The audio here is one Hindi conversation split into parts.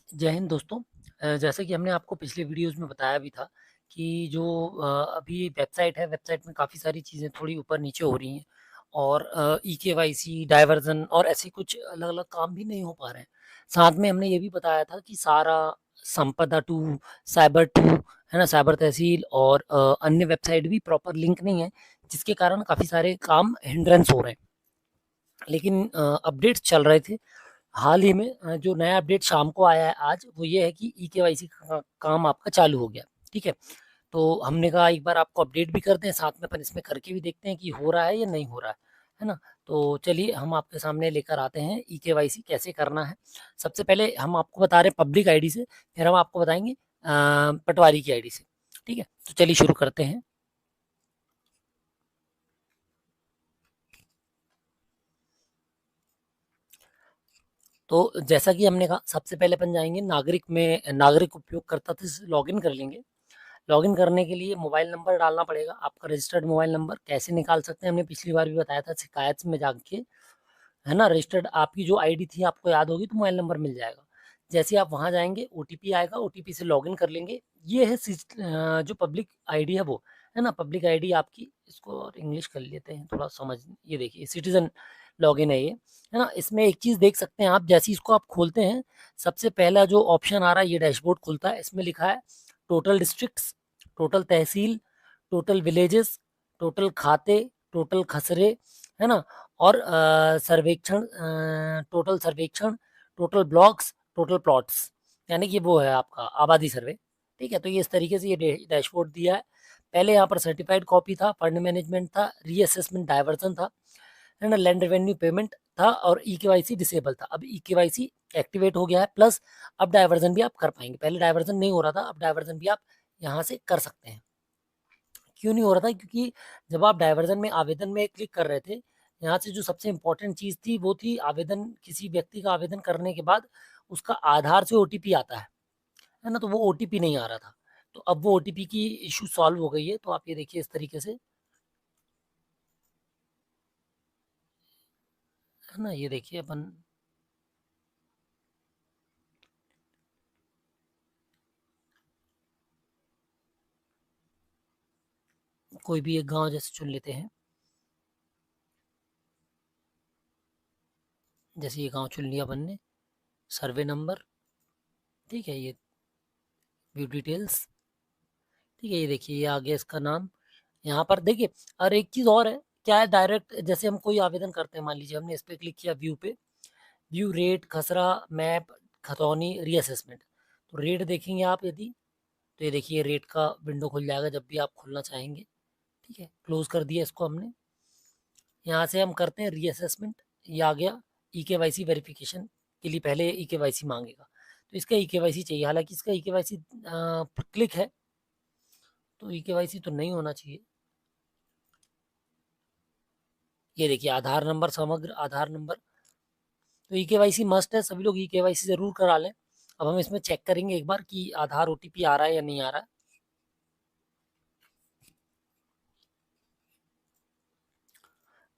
जय हिंद दोस्तों। जैसे कि हमने आपको पिछले वीडियोस में बताया भी था कि जो अभी वेबसाइट है, वेबसाइट में काफ़ी सारी चीज़ें थोड़ी ऊपर नीचे हो रही हैं और ई-केवाईसी, डायवर्जन और ऐसे कुछ अलग-अलग काम भी नहीं हो पा रहे हैं। साथ में हमने ये भी बताया था कि सारा संपदा टू, साइबर टू, है ना? साइबर तहसील और अन्य वेबसाइट भी प्रॉपर लिंक नहीं है, जिसके कारण काफ़ी सारे काम हिंड्रेंस हो रहे हैं। लेकिन अपडेट्स चल रहे थे। हाल ही में जो नया अपडेट शाम को आया है आज, वो ये है कि ई-केवाईसी का काम आपका चालू हो गया, ठीक है? तो हमने कहा एक बार आपको अपडेट भी कर दें, साथ में अपन इसमें करके भी देखते हैं कि हो रहा है या नहीं हो रहा है ना? तो चलिए हम आपके सामने लेकर आते हैं ई-केवाईसी कैसे करना है। सबसे पहले हम आपको बता रहे हैं पब्लिक आईडी से, फिर हम आपको बताएँगे पटवारी की आईडी से, ठीक है? तो चलिए शुरू करते हैं। तो जैसा कि हमने कहा सबसे पहले अपन जाएँगे नागरिक उपयोगकर्ता से लॉगिन कर लेंगे। लॉगिन करने के लिए मोबाइल नंबर डालना पड़ेगा, आपका रजिस्टर्ड मोबाइल नंबर कैसे निकाल सकते हैं हमने पिछली बार भी बताया था शिकायत में जाके, है ना? रजिस्टर्ड आपकी जो आईडी थी आपको याद होगी तो मोबाइल नंबर मिल जाएगा। जैसे ही आप वहाँ जाएँगे ओटीपी आएगा, ओटीपी से लॉगिन कर लेंगे। ये है जो पब्लिक आईडी है वो, है ना? पब्लिक आईडी आपकी इसको और इंग्लिश कर लेते हैं थोड़ा समझ ये देखिए सिटीज़न लॉगिन है ये, है ना? इसमें एक चीज़ देख सकते हैं आप जैसे ही इसको आप खोलते हैं, सबसे पहला जो ऑप्शन आ रहा है ये डैशबोर्ड खुलता है। इसमें लिखा है टोटल डिस्ट्रिक्ट्स, टोटल तहसील, टोटल विलेजेस, टोटल खाते, टोटल खसरे, है ना? और टोटल सर्वेक्षण, टोटल ब्लॉक्स, टोटल प्लॉट्स, यानी कि वो है आपका आबादी सर्वे, ठीक है? तो ये इस तरीके से ये डैशबोर्ड दिया है। पहले यहाँ पर सर्टिफाइड कॉपी था, फंड मैनेजमेंट था, रीअसेसमेंट डायवर्जन था, है ना? लैंड रेवेन्यू पेमेंट था और ई-केवाईसी डिसेबल था। अब ई-केवाईसी एक्टिवेट हो गया है प्लस अब डायवर्जन भी आप कर पाएँगे। पहले डायवर्जन नहीं हो रहा था, अब डायवर्जन भी आप यहाँ से कर सकते हैं। क्यों नहीं हो रहा था? क्योंकि जब आप डायवर्जन में आवेदन में क्लिक कर रहे थे, यहाँ से जो सबसे इम्पोर्टेंट चीज़ थी वो थी आवेदन किसी व्यक्ति का आवेदन करने के बाद उसका आधार से ओटीपी आता है ना? तो वो ओटीपी नहीं आ रहा था। तो अब वो ओटीपी की इश्यू सॉल्व हो गई है, तो आप ये देखिए इस तरीके से, है ना? ये देखिए अपन कोई भी एक गाँव जैसे चुन लेते हैं। जैसे ये गाँव चुन लिया अपन ने, सर्वे नंबर, ठीक है? ये व्यू डिटेल्स, ठीक है? ये देखिए ये आ गया इसका नाम। यहाँ पर देखिए और एक चीज़ और है, क्या है डायरेक्ट जैसे हम कोई आवेदन करते हैं मान लीजिए हमने इस पे क्लिक किया व्यू पे, व्यू रेट, खसरा, मैप, खतौनी, रीअसेसमेंट। तो रेट देखेंगे आप यदि, तो ये देखिए रेट का विंडो खुल जाएगा जब भी आप खोलना चाहेंगे, ठीक है? क्लोज़ कर दिया इसको हमने। यहाँ से हम करते हैं रीअसेसमेंट, ये आ गया। ई-केवाईसी वेरिफिकेशन के लिए पहले ई-केवाईसी माँगेगा, तो इसका ई-केवाईसी चाहिए। हालाँकि इसका ई-केवाईसी क्लिक है, तो ई-केवाईसी तो नहीं होना चाहिए। ये देखिए आधार नंबर, समग्र आधार नंबर, तो ई-केवाईसी मस्ट है, सभी लोग ई-केवाईसी ज़रूर करा लें। अब हम इसमें चेक करेंगे एक बार कि आधार ओटीपी आ रहा है या नहीं आ रहा है।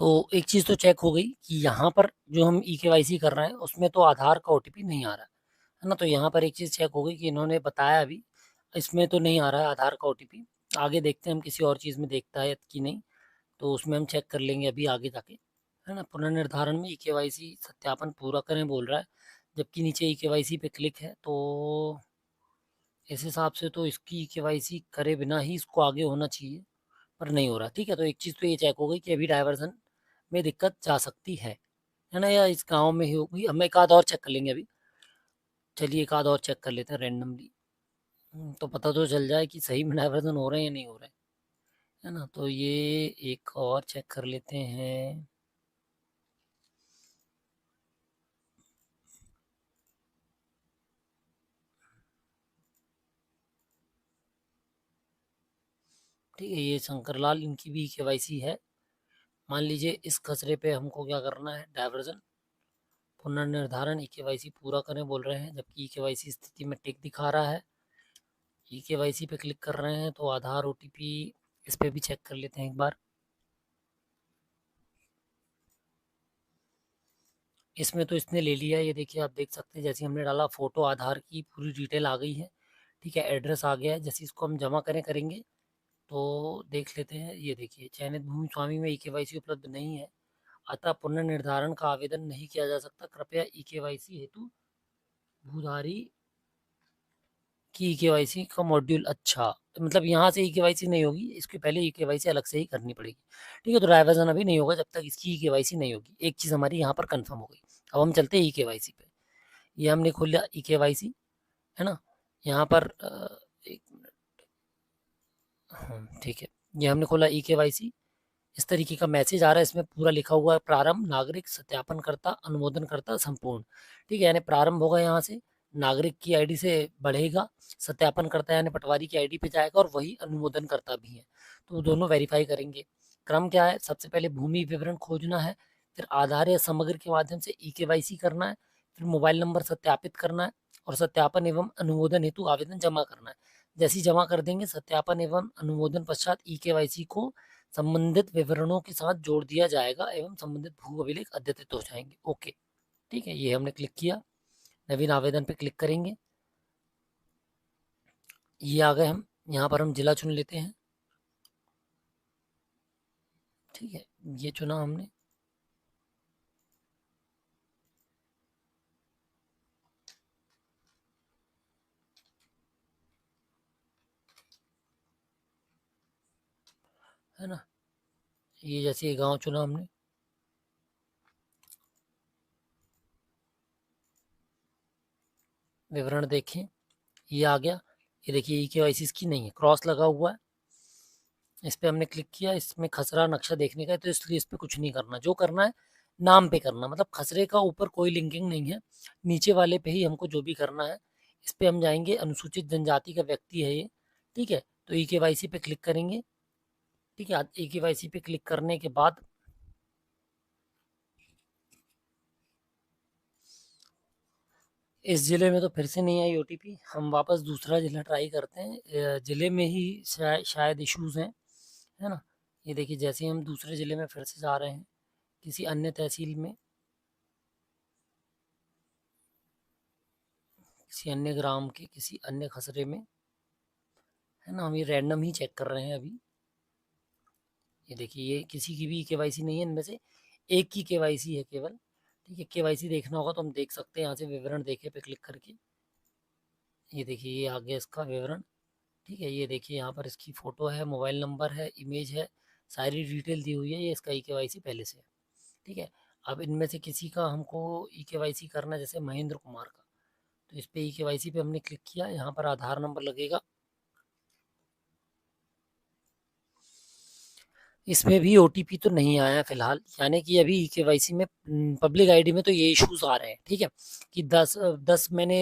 तो एक चीज़ तो चेक हो गई कि यहाँ पर जो हम ई-केवाईसी कर रहे हैं उसमें तो आधार का ओटीपी नहीं आ रहा है ना? तो यहाँ पर एक चीज़ चेक हो गई कि इन्होंने बताया अभी, इसमें तो नहीं आ रहा है आधार का ओटीपी। आगे देखते हैं हम किसी और चीज़ में देखता है कि नहीं, तो उसमें हम चेक कर लेंगे अभी आगे जाके, है ना? पुनर्निर्धारण में ई-केवाईसी सत्यापन पूरा करें बोल रहा है, जबकि नीचे ई-केवाईसी पे क्लिक है, तो इस हिसाब से तो इसकी केवाईसी करे बिना ही इसको आगे होना चाहिए, पर नहीं हो रहा। ठीक है, तो एक चीज़ तो ये चेक हो गई कि अभी डायवर्जन में दिक्कत जा सकती है ना? या इस गाँव में ही होगी। हम एक आध और चेक कर लेंगे अभी। चलिए एक आध और चेक कर लेते हैं रैंडमली, तो पता तो चल जाए कि सही में डायवर्जन हो रहे हैं या नहीं हो रहे हैं, है ना? तो ये एक और चेक कर लेते हैं। ठीक है, ये शंकर लाल इनकी भी केवाईसी है। मान लीजिए इस खसरे पे हमको क्या करना है, डायवर्जन पुनर्निर्धारण ई-केवाईसी पूरा करें बोल रहे हैं, जबकि ई-केवाईसी स्थिति में टिक दिखा रहा है। ई-केवाईसी पे क्लिक कर रहे हैं तो आधार ओटीपी इस पे भी चेक कर लेते हैं एक बार। इसमें तो इसने ले लिया, ये देखिए आप देख सकते हैं, जैसे हमने डाला फ़ोटो आधार की पूरी डिटेल आ गई है, ठीक है, एड्रेस आ गया है। जैसे इसको हम जमा करेंगे तो देख लेते हैं, ये देखिए चयनित भूमि स्वामी में ई-केवाईसी उपलब्ध नहीं है, अतः पुनर्निर्धारण का आवेदन नहीं किया जा सकता। कृपया ई-केवाईसी हेतु भूधारी की ई-केवाईसी का मॉड्यूल, अच्छा, मतलब यहाँ से ई-केवाईसी नहीं होगी, इसके पहले ई-केवाईसी अलग से ही करनी पड़ेगी। ठीक है, तो डाइवर्जन अभी नहीं होगा जब तक इसकी ई-केवाईसी नहीं होगी। एक चीज़ हमारी यहाँ पर कंफर्म हो गई। अब हम चलते हैं ई-केवाईसी पे। ये हमने खोल लिया ई-केवाईसी, है ना? यहाँ पर एक मिनट, हाँ, ठीक है, ये हमने खोला ई-केवाईसी। इस तरीके का मैसेज आ रहा है, इसमें पूरा लिखा हुआ है, प्रारंभ, नागरिक, सत्यापनकर्ता, अनुमोदनकर्ता, संपूर्ण। ठीक है, यानी प्रारंभ होगा यहाँ से, नागरिक की आईडी से बढ़ेगा, सत्यापनकर्ता यानी पटवारी की आईडी पे जाएगा, और वही अनुमोदनकर्ता भी है, तो दोनों वेरीफाई करेंगे। क्रम क्या है? सबसे पहले भूमि विवरण खोजना है, फिर आधार या समग्र के माध्यम से ई-केवाईसी करना है, फिर मोबाइल नंबर सत्यापित करना है, और सत्यापन एवं अनुमोदन हेतु आवेदन जमा करना है। जैसे ही जमा कर देंगे, सत्यापन एवं अनुमोदन पश्चात ई-केवाईसी को संबंधित विवरणों के साथ जोड़ दिया जाएगा एवं संबंधित भू अभिलेख अद्यतित हो जाएंगे। ओके, ठीक है, ये हमने क्लिक किया, नवीन आवेदन पे क्लिक करेंगे, ये आ गए हम, यहाँ पर हम जिला चुन लेते हैं। ठीक है, ये चुना हमने, है ना? ये जैसे ये गांव चुना हमने, विवरण देखें, ये आ गया। ये देखिए ई-केवाईसी इसकी नहीं है, क्रॉस लगा हुआ है, इस पे हमने क्लिक किया, इसमें खसरा नक्शा देखने का है, तो इसलिए इस पे कुछ नहीं करना। जो करना है नाम पे करना, मतलब खसरे का ऊपर कोई लिंकिंग नहीं है, नीचे वाले पे ही हमको जो भी करना है। इस पे हम जाएंगे, अनुसूचित जनजाति का व्यक्ति है ये, ठीक है, तो ई-केवाईसी पे क्लिक करेंगे। ठीक है, ई-केवाईसी पे क्लिक करने के बाद इस जिले में तो फिर से नहीं आई ओटीपी, हम वापस दूसरा जिला ट्राई करते हैं, जिले में ही शायद इश्यूज हैं, है ना? ये देखिए, जैसे ही हम दूसरे जिले में फिर से जा रहे हैं, किसी अन्य तहसील में, किसी अन्य ग्राम के किसी अन्य खसरे में, है ना, हम ये रैंडम ही चेक कर रहे हैं अभी। ये देखिए, ये किसी की भी केवाईसी नहीं है, इनमें से एक की केवाईसी है केवल। ठीक है, केवाईसी देखना होगा तो हम देख सकते हैं यहाँ से, विवरण देखे पे क्लिक करके, ये देखिए ये आ गया इसका विवरण। ठीक है, ये देखिए यहाँ पर इसकी फ़ोटो है, मोबाइल नंबर है, इमेज है, सारी डिटेल दी हुई है, ये इसका ई-केवाईसी पहले से है। ठीक है, अब इनमें से किसी का हमको ई-केवाईसी करना है, जैसे महेंद्र कुमार का, तो इस पे ई-केवाईसी पे हमने क्लिक किया, यहाँ पर आधार नंबर लगेगा, इसमें भी ओटीपी तो नहीं आया फिलहाल, यानी कि अभी ई-केवाईसी में पब्लिक आईडी में तो ये इश्यूज आ रहे हैं। ठीक है, कि 10 मैंने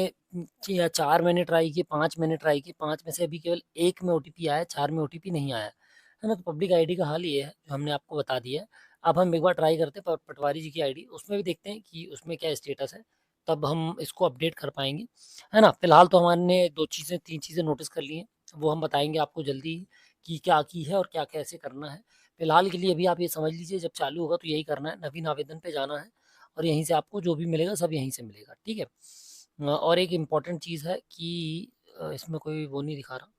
या 4 मैंने ट्राई की, 5 मैंने ट्राई की, 5 में से अभी केवल 1 में ओटीपी आया है, 4 में ओटीपी नहीं आया है ना? तो पब्लिक आईडी का हाल ये है जो हमने आपको बता दिया है। अब हम एक बार ट्राई करते हैं पटवारी जी की आईडी, उसमें भी देखते हैं कि उसमें क्या स्टेटस है, तब हम इसको अपडेट कर पाएंगे, है ना? फिलहाल तो हमने 2 चीज़ें 3 चीज़ें नोटिस कर ली हैं, वो हम बताएंगे आपको जल्दी ही कि क्या की है और क्या कैसे करना है। फिलहाल के लिए अभी आप ये समझ लीजिए, जब चालू होगा तो यही करना है, नवीन आवेदन पे जाना है, और यहीं से आपको जो भी मिलेगा सब यहीं से मिलेगा। ठीक है, और एक इम्पॉर्टेंट चीज़ है कि इसमें कोई वो नहीं दिखा रहा।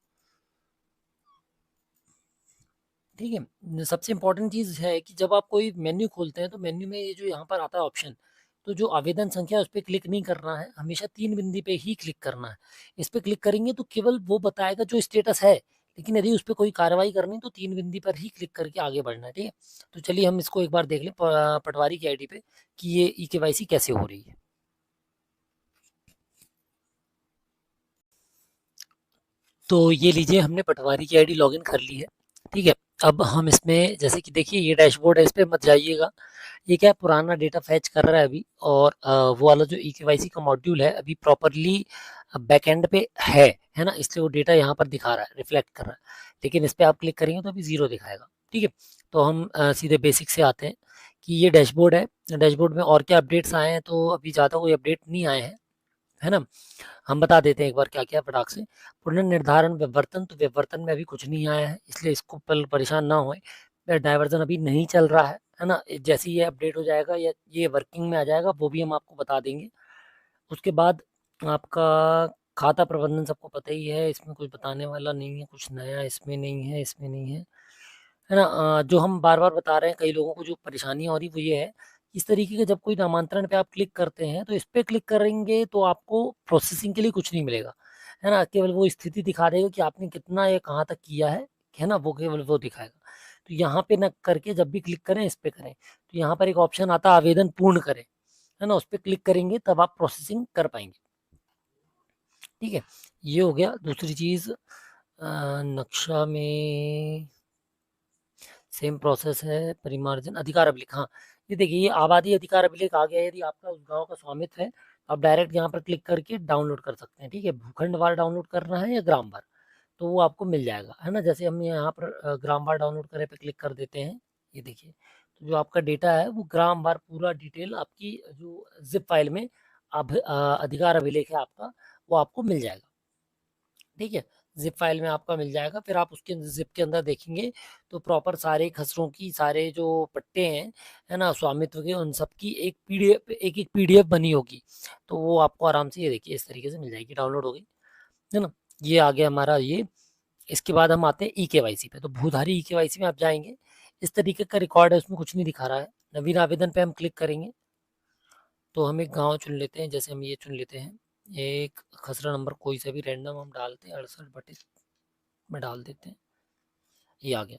ठीक है, सबसे इम्पोर्टेंट चीज़ है कि जब आप कोई मेन्यू खोलते हैं तो मेन्यू में ये जो यहाँ पर आता है ऑप्शन, तो जो आवेदन संख्या है उस पे क्लिक नहीं करना है, हमेशा 3 बिंदी पे ही क्लिक करना है। इस पे क्लिक करेंगे तो केवल वो बताएगा जो स्टेटस है, लेकिन यदि उस पे कोई कार्रवाई करनी है तो 3 बिंदी पर ही क्लिक करके आगे बढ़ना है। ठीक है, तो चलिए हम इसको एक बार देख लें पटवारी की आईडी पे कि ये ई-केवाईसी कैसे हो रही है। तो ये लीजिए, हमने पटवारी की आईडी लॉगिन कर ली है। ठीक है, अब हम इसमें जैसे कि देखिए ये डैशबोर्ड है, इस पे मत जाइएगा, ये क्या है, पुराना डेटा फैच कर रहा है अभी, और वो वाला जो ई-केवाईसी का मॉड्यूल है अभी प्रॉपरली बैकएंड पे है ना, इसलिए वो डेटा यहाँ पर दिखा रहा है, रिफ्लेक्ट कर रहा है, लेकिन इस पे आप क्लिक करेंगे तो अभी ज़ीरो दिखाएगा। ठीक है, तो हम सीधे बेसिक से आते हैं कि ये डैशबोर्ड है, डैशबोर्ड में और क्या अपडेट्स आए हैं, तो अभी ज़्यादा कोई अपडेट नहीं आए हैं, है ना? हम बता देते हैं एक बार क्या-क्या है फटाक से। पुनर्निर्धारण विवर्तन, तो विवर्तन में अभी कुछ नहीं आया है, इसलिए इसको परेशान ना होएं। डायवर्जन अभी नहीं चल रहा है, है ना? जैसे ही ये अपडेट हो जाएगा या ये वर्किंग में आ जाएगा वो भी हम आपको बता देंगे। उसके बाद आपका खाता प्रबंधन सबको पता ही है, इसमें कुछ बताने वाला नहीं है, कुछ नया इसमें नहीं है, इसमें नहीं है ना? जो हम बार-बार बता रहे हैं, कई लोगों को जो परेशानी हो रही है वो ये है, इस तरीके के जब कोई नामांतरण पे आप क्लिक करते हैं तो इस पे क्लिक करेंगे तो आपको प्रोसेसिंग के लिए कुछ नहीं मिलेगा, है ना? केवल वो स्थिति दिखा देगा कि आपने कितना या कहाँ तक किया है ना? वो केवल वो दिखाएगा। तो यहाँ पे ना करके जब भी क्लिक करें इस पे करें, तो यहाँ पर एक ऑप्शन आता है आवेदन पूर्ण करें, है ना? उस पे क्लिक करेंगे तब आप प्रोसेसिंग कर पाएँगे। ठीक है, ये हो गया। दूसरी चीज़ नक्शा में सेम प्रोसेस है, परिमार्जन अधिकार अभिलेख। हाँ, ये देखिए ये आबादी अधिकार अभिलेख आ गया है। यदि आपका उस गाँव का स्वामित्व है, आप डायरेक्ट यहाँ पर क्लिक करके डाउनलोड कर सकते हैं, ठीक है? भूखंडवार डाउनलोड करना है या ग्रामवार, तो वो आपको मिल जाएगा, है ना? जैसे हम यहाँ पर ग्रामवार डाउनलोड करें पे क्लिक कर देते हैं, ये देखिए, तो जो आपका डेटा है वो ग्रामवार पूरा डिटेल आपकी जो ज़िप फ़ाइल में अधिकार अभिलेख है आपका, वो आपको मिल जाएगा। ठीक है, ज़िप फ़ाइल में आपका मिल जाएगा। फिर आप उसके ज़िप के अंदर देखेंगे तो प्रॉपर सारे खसरों की सारे जो पट्टे हैं, है ना, स्वामित्व के, उन सब की एक पीडीएफ एक-एक पीडीएफ बनी होगी। तो वो आपको आराम से ये देखिए इस तरीके से मिल जाएगी, डाउनलोड हो गई, है ना? ये आ गया हमारा ये। इसके बाद हम आते हैं ई-केवाईसी पे। तो भूधारी ई-केवाईसी में आप जाएँगे, इस तरीके का रिकॉर्ड है, उसमें कुछ नहीं दिखा रहा है। नवीन आवेदन पे हम क्लिक करेंगे, तो हम एक गाँव चुन लेते हैं, जैसे हम ये चुन लेते हैं। एक खसरा नंबर कोई सा भी रैंडम हम डालते हैं, 68 में डाल देते हैं, ये आ गया।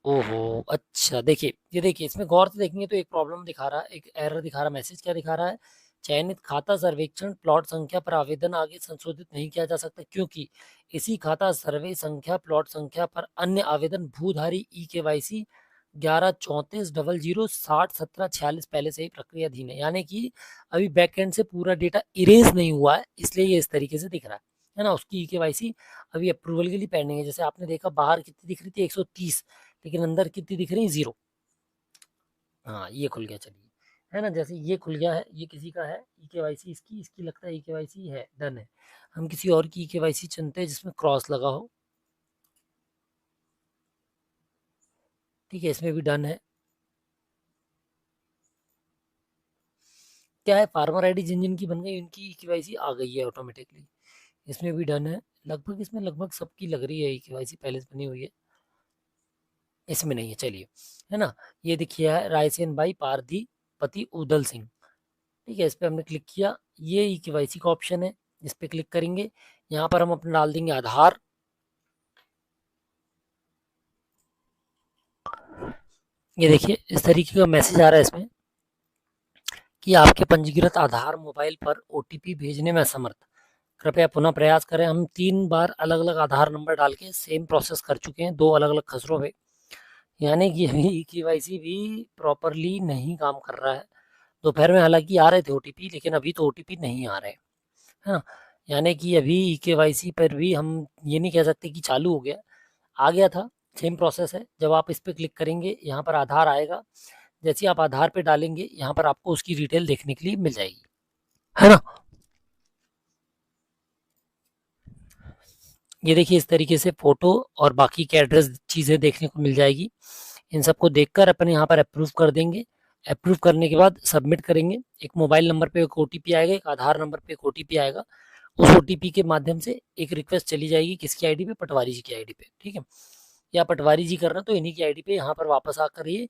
ओहो! अच्छा, देखिए, ये देखिए इसमें गौर से देखेंगे तो एक प्रॉब्लम दिखा रहा है, एक एरर दिखा रहा है। मैसेज क्या दिखा रहा है? चयनित खाता सर्वेक्षण प्लॉट संख्या पर आवेदन आगे संशोधित नहीं किया जा सकता, क्योंकि इसी खाता सर्वे संख्या प्लॉट संख्या पर अन्य आवेदन भूधारी ई-केवाईसी 113400601746 पहले से ही प्रक्रियाधीन है। यानी कि अभी बैकएंड से पूरा डेटा इरेज़ नहीं हुआ है, इसलिए ये इस तरीके से दिख रहा है ना? उसकी ई-केवाईसी अभी अप्रूवल के लिए पेंडिंग है। जैसे आपने देखा बाहर कितनी दिख रही थी, 130, लेकिन अंदर कितनी दिख रही है, 0। हाँ, ये खुल गया, चलिए, है ना? जैसे ये खुल गया है, ये किसी का है ई-केवाईसी, इसकी लगता है ई-केवाईसी है, डन है। हम किसी और की ई-केवाईसी चुनते हैं जिसमें क्रॉस लगा हो। ठीक है, इसमें भी डन है। क्या है, फार्मर आईडी जिन जिन की बन गई उनकी ई-केवाईसी आ गई है ऑटोमेटिकली। इसमें भी डन है। लगभग सबकी लग रही है ई-केवाईसी पहले से बनी हुई है। इसमें नहीं है, चलिए, है ना? ये देखिए है रायसेन भाई पारधी पति उदल सिंह। ठीक है, इस पे हमने क्लिक किया, ये ई-केवाईसी का ऑप्शन है, इस पे क्लिक करेंगे, यहाँ पर हम अपना डाल देंगे आधार। ये देखिए इस तरीके का मैसेज आ रहा है इसमें कि आपके पंजीकृत आधार मोबाइल पर ओटीपी भेजने में असमर्थ, कृपया पुनः प्रयास करें। हम 3 बार अलग-अलग आधार नंबर डाल के सेम प्रोसेस कर चुके हैं 2 अलग-अलग खसरों पे, यानी कि अभी ई-केवाईसी भी प्रॉपरली नहीं काम कर रहा है। दोपहर में हालाँकि आ रहे थे ओटीपी, लेकिन अभी तो ओटीपी नहीं आ रहे, है ना? यानी कि अभी ई-केवाईसी पर भी हम ये नहीं कह सकते कि चालू हो गया, आ गया था, सेम प्रोसेस है। जब आप इस पे क्लिक करेंगे, यहाँ पर आधार आएगा, जैसे ही आप आधार पे डालेंगे, यहाँ पर आपको उसकी डिटेल देखने के लिए मिल जाएगी, है ना? ये देखिए इस तरीके से फ़ोटो और बाकी की एड्रेस चीज़ें देखने को मिल जाएगी। इन सबको देखकर अपन यहाँ पर अप्रूव कर देंगे। अप्रूव करने के बाद सबमिट करेंगे। एक मोबाइल नंबर पे एक ओटीपी आएगा, एक आधार नंबर पे एक ओटीपी आएगा। उस ओटीपी के माध्यम से एक रिक्वेस्ट चली जाएगी किसकी आईडी पे? पटवारी जी की आईडी पे, ठीक है? या पटवारी जी कर रहे हैं तो इन्हीं की आईडी पे यहाँ पर वापस आकर ये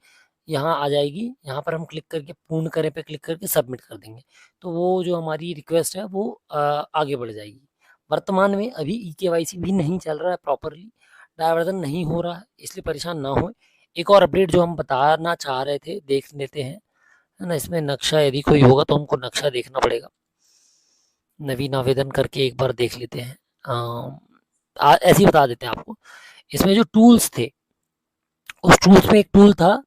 यहाँ आ जाएगी। यहाँ पर हम क्लिक करके पूर्ण करें पे क्लिक करके सबमिट कर देंगे। तो वो जो हमारी रिक्वेस्ट है वो आगे बढ़ जाएगी। वर्तमान में अभी ई-केवाईसी भी नहीं चल रहा है प्रॉपरली, डायवर्जन नहीं हो रहा है, इसलिए परेशान ना हों। एक और अपडेट जो हम बताना चाह रहे थे, देख लेते हैं, है ना? इसमें नक्शा यदि कोई होगा तो हमको नक्शा देखना पड़ेगा। नवीन आवेदन करके एक बार देख लेते हैं। ऐसे ही बता देते हैं आपको। इसमें जो टूल्स थे, उस टूल्स में एक टूल था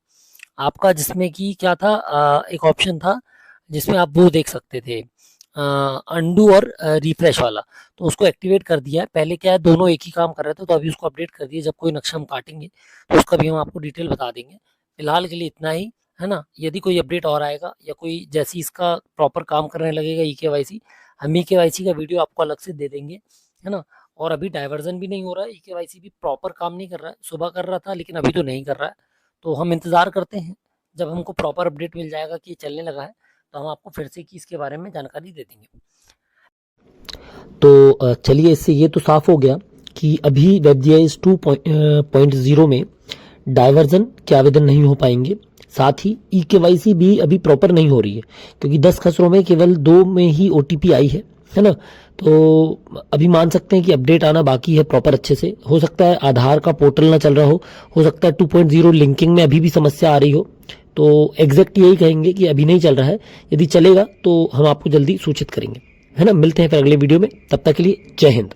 आपका जिसमें कि क्या था, एक ऑप्शन था जिसमें आप वो देख सकते थे, अंडू और रिफ्रेश वाला, तो उसको एक्टिवेट कर दिया है। पहले क्या है, दोनों एक ही काम कर रहे थे, तो अभी उसको अपडेट कर दिया। जब कोई नक्शा हम काटेंगे तो उसका भी हम आपको डिटेल बता देंगे। फिलहाल के लिए इतना ही, है ना? यदि कोई अपडेट और आएगा या कोई जैसी इसका प्रॉपर काम करने लगेगा ई-केवाईसी, हम ई-केवाईसी का वीडियो आपको अलग से दे देंगे, है ना? और अभी डायवर्जन भी नहीं हो रहा है, ई-केवाईसी भी प्रॉपर काम नहीं कर रहा है। सुबह कर रहा था लेकिन अभी तो नहीं कर रहा है। तो हम इंतज़ार करते हैं, जब हमको प्रॉपर अपडेट मिल जाएगा कि ये चलने लगा है, तो हम आपको फिर से कि इसके बारे में जानकारी दे देंगे। तो चलिए, इससे ये तो साफ हो गया कि अभी WebGIS 2.0 में डायवर्जन के आवेदन नहीं हो पाएंगे। साथ ही ई-केवाईसी भी अभी प्रॉपर नहीं हो रही है, क्योंकि 10 खसरों में केवल 2 में ही OTP आई है ना। तो अभी मान सकते हैं कि अपडेट आना बाकी है प्रॉपर अच्छे से। हो सकता है आधार का पोर्टल ना चल रहा हो सकता है 2.0 लिंकिंग में अभी भी समस्या आ रही हो। तो एग्जैक्ट यही कहेंगे कि अभी नहीं चल रहा है। यदि चलेगा तो हम आपको जल्दी सूचित करेंगे, है ना। मिलते हैं फिर अगले वीडियो में, तब तक के लिए जय हिंद।